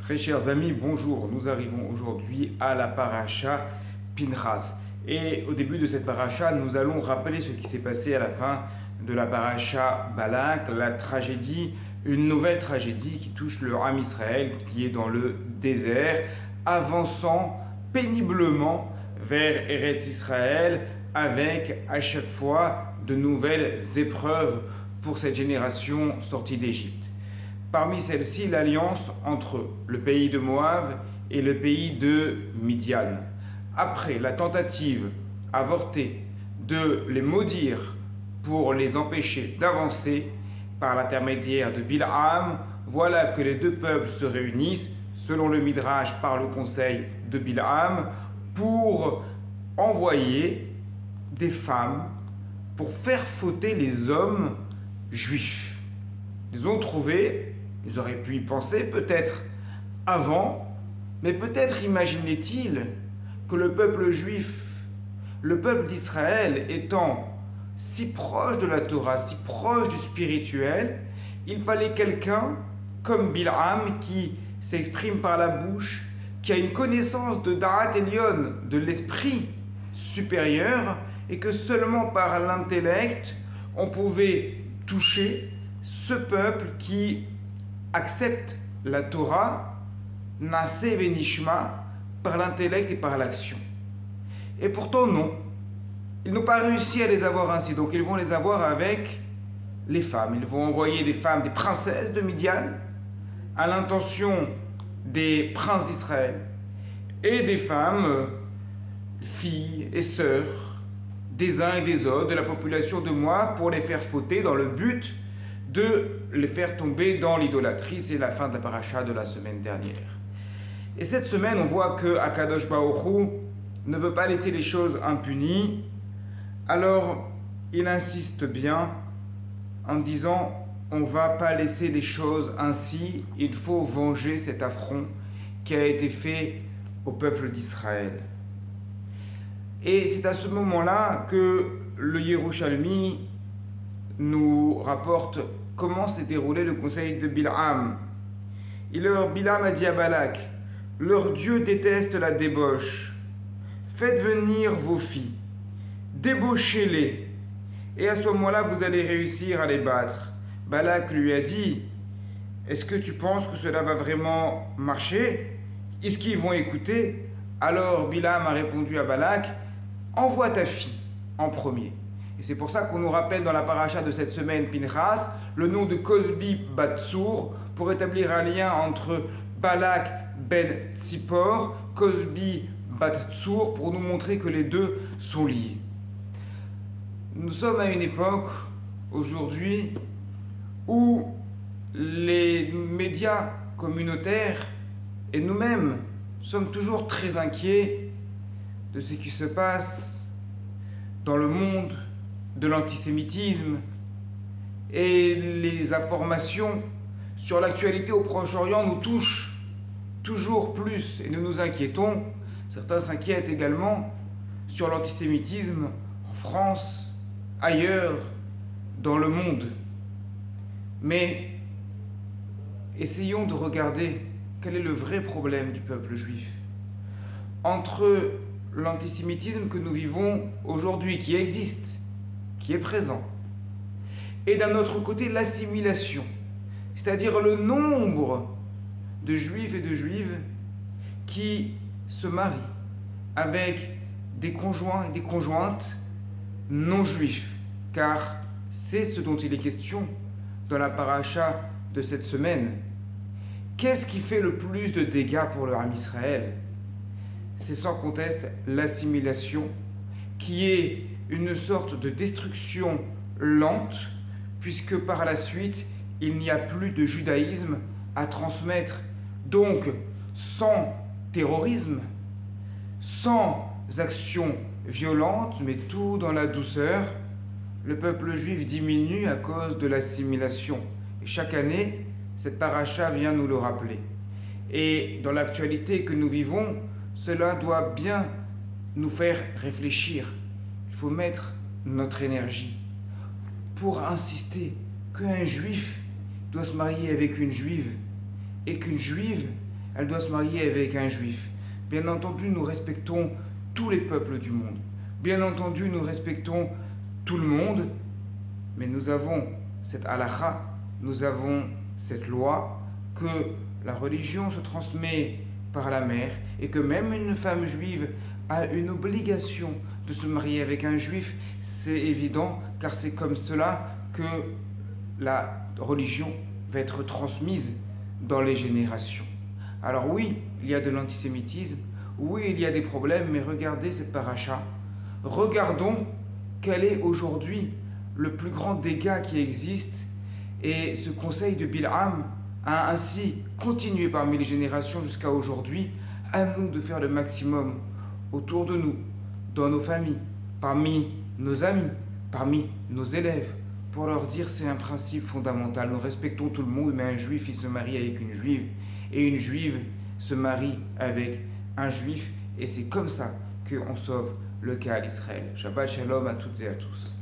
Très chers amis, bonjour. Nous arrivons aujourd'hui à la paracha Pinchas. Et au début de cette paracha, nous allons rappeler ce qui s'est passé à la fin de la paracha Balak, la tragédie, une nouvelle tragédie qui touche le Ham Israël qui est dans le désert, avançant péniblement vers Eretz Israël avec à chaque fois de nouvelles épreuves pour cette génération sortie d'Égypte. Parmi celles-ci, l'alliance entre le pays de Moab et le pays de Midian. Après la tentative avortée de les maudire pour les empêcher d'avancer par l'intermédiaire de Bilham, voilà que les deux peuples se réunissent, selon le Midrash par le conseil de Bilham, pour envoyer des femmes pour faire fauter les hommes juifs. Ils ont trouvé, ils auraient pu y penser peut-être avant, mais peut-être imaginaient-ils que le peuple juif, le peuple d'Israël étant si proche de la Torah, si proche du spirituel, il fallait quelqu'un comme Bilham qui s'exprime par la bouche, qui a une connaissance de Da'at Elyon, de l'esprit supérieur, et que seulement par l'intellect, on pouvait toucher ce peuple qui accepte la Torah, Naseh Venishma, par l'intellect et par l'action. Et pourtant non, ils n'ont pas réussi à les avoir ainsi, donc ils vont les avoir avec les femmes. Ils vont envoyer des femmes, des princesses de Midian, à l'intention des princes d'Israël, et des femmes, filles et sœurs, des uns et des autres, de la population de Moab, pour les faire fauter dans le but de les faire tomber dans l'idolâtrie. C'est la fin de la paracha de la semaine dernière. Et cette semaine, on voit que Akadosh Baruch Hu ne veut pas laisser les choses impunies. Alors, il insiste bien en disant, on ne va pas laisser les choses ainsi, il faut venger cet affront qui a été fait au peuple d'Israël. Et c'est à ce moment-là que le Yerushalmi nous rapporte comment s'est déroulé le conseil de Bilham. Bilham a dit à Balak, leur Dieu déteste la débauche. Faites venir vos filles, débauchez-les, et à ce moment-là, vous allez réussir à les battre. Balak lui a dit, est-ce que tu penses que cela va vraiment marcher? Est-ce qu'ils vont écouter? Alors Bilham a répondu à Balak, envoie ta fille en premier. Et c'est pour ça qu'on nous rappelle dans la paracha de cette semaine Pinchas le nom de Cozbi bat Tsour pour établir un lien entre Balak ben Tzipor, Cozbi bat Tsour, pour nous montrer que les deux sont liés. Nous sommes à une époque aujourd'hui où les médias communautaires et nous-mêmes sommes toujours très inquiets de ce qui se passe dans le monde de l'antisémitisme, et les informations sur l'actualité au Proche-Orient nous touchent toujours plus et nous nous inquiétons. Certains s'inquiètent également sur l'antisémitisme en France, ailleurs dans le monde. Mais essayons de regarder quel est le vrai problème du peuple juif. Entre l'antisémitisme que nous vivons aujourd'hui, qui existe, qui est présent, et d'un autre côté l'assimilation, c'est-à-dire le nombre de juifs et de juives qui se marient avec des conjoints et des conjointes non juifs, car c'est ce dont il est question dans la paracha de cette semaine. Qu'est-ce qui fait le plus de dégâts pour le Ham Israël? C'est sans conteste l'assimilation, qui est une sorte de destruction lente, puisque par la suite, il n'y a plus de judaïsme à transmettre. Donc, sans terrorisme, sans action violente, mais tout dans la douceur, le peuple juif diminue à cause de l'assimilation. Et chaque année, cette paracha vient nous le rappeler. Et dans l'actualité que nous vivons, cela doit bien nous faire réfléchir. Il faut mettre notre énergie pour insister qu'un juif doit se marier avec une juive et qu'une juive elle doit se marier avec un juif. Bien entendu, nous respectons tous les peuples du monde. Bien entendu, nous respectons tout le monde, mais nous avons cette halakha, nous avons cette loi que la religion se transmet par la mère et que même une femme juive a une obligation de se marier avec un juif, c'est évident car c'est comme cela que la religion va être transmise dans les générations. Alors oui, il y a de l'antisémitisme, oui, il y a des problèmes, mais regardez cette paracha. Regardons quel est aujourd'hui le plus grand dégât qui existe et ce conseil de Bil'am a ainsi continué parmi les générations jusqu'à aujourd'hui. À nous de faire le maximum autour de nous, dans nos familles, parmi nos amis, parmi nos élèves, pour leur dire c'est un principe fondamental. Nous respectons tout le monde, mais un juif il se marie avec une juive et une juive se marie avec un juif et c'est comme ça qu'on sauve le cas d'Israël. Shabbat shalom à toutes et à tous.